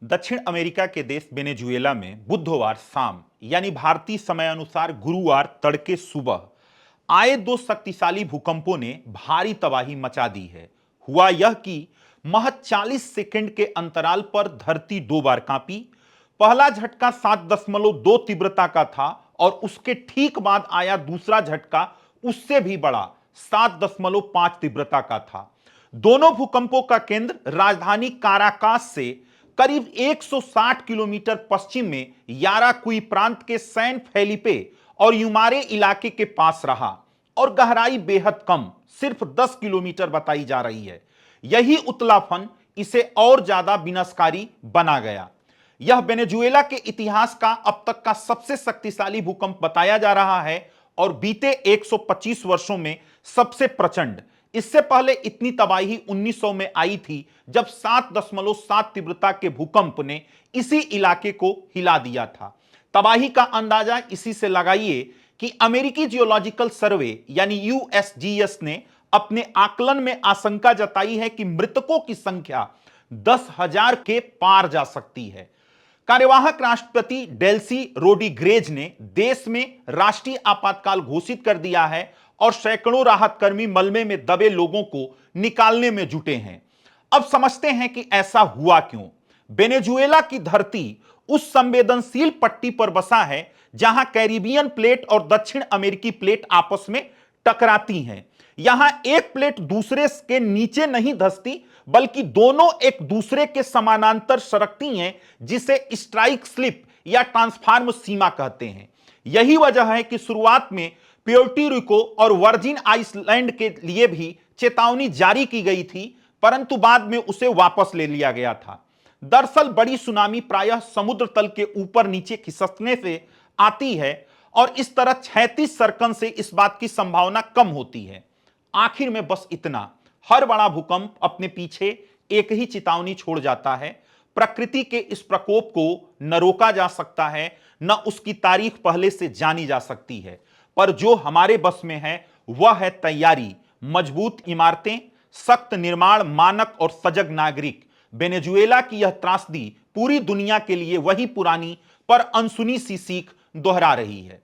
दक्षिण अमेरिका के देश वेनेजुएला में बुधवार शाम यानी भारतीय समय अनुसार गुरुवार तड़के सुबह आए दो शक्तिशाली भूकंपों ने भारी तबाही मचा दी है। हुआ यह कि महज 40 सेकंड के अंतराल पर धरती दो बार कांपी। पहला झटका 7.2 तीव्रता का था और उसके ठीक बाद आया दूसरा झटका उससे भी बड़ा 7.5 तीव्रता का था। दोनों भूकंपों का केंद्र राजधानी काराकास से करीब 160 किलोमीटर पश्चिम में याराकुई प्रांत के सैन फेलिपे और युमारे इलाके के पास रहा और गहराई बेहद कम सिर्फ 10 किलोमीटर बताई जा रही है। यही उतलाफन इसे और ज्यादा विनाशकारी बना गया। यह वेनेजुएला के इतिहास का अब तक का सबसे शक्तिशाली भूकंप बताया जा रहा है और बीते 125 वर्षों में सबसे प्रचंड। इससे पहले इतनी तबाही 1900 में आई थी जब 7.7 तीव्रता के भूकंप ने इसी इलाके को हिला दिया था। तबाही का अंदाजा इसी से लगाइए कि अमेरिकी जियोलॉजिकल सर्वे यानी यूएसजीएस ने अपने आकलन में आशंका जताई है कि मृतकों की संख्या 10,000 के पार जा सकती है। कार्यवाहक राष्ट्रपति डेल्सी रोड्रिगेज ने देश में राष्ट्रीय आपातकाल घोषित कर दिया है और सैकड़ों राहत कर्मी मलबे में दबे लोगों को निकालने में जुटे हैं। अब समझते हैं कि ऐसा हुआ क्यों। वेनेजुएला की धरती उस संवेदनशील पट्टी पर बसा है जहां कैरिबियन प्लेट और दक्षिण अमेरिकी प्लेट आपस में टकराती हैं। यहां एक प्लेट दूसरे के नीचे नहीं धंसती बल्कि दोनों एक दूसरे के समानांतर सरकती हैं, जिसे स्ट्राइक स्लिप या ट्रांसफॉर्म सीमा कहते हैं। यही वजह है कि शुरुआत में प्योर्टो रिको और वर्जिन आइलैंड के लिए भी चेतावनी जारी की गई थी, परंतु बाद में उसे वापस ले लिया गया था। दरअसल बड़ी सुनामी प्रायः समुद्र तल के ऊपर नीचे खिसकने से आती है और इस तरह 36 सर्कन से इस बात की संभावना कम होती है। आखिर में बस इतना, हर बड़ा भूकंप अपने पीछे एक ही चेतावनी छोड़ जाता है। प्रकृति के इस प्रकोप को न रोका जा सकता है, न उसकी तारीख पहले से जानी जा सकती है, पर जो हमारे बस में है वह है तैयारी, मजबूत इमारतें, सख्त निर्माण मानक और सजग नागरिक। वेनेजुएला की यह त्रासदी पूरी दुनिया के लिए वही पुरानी पर अनसुनी सी सीख दोहरा रही है।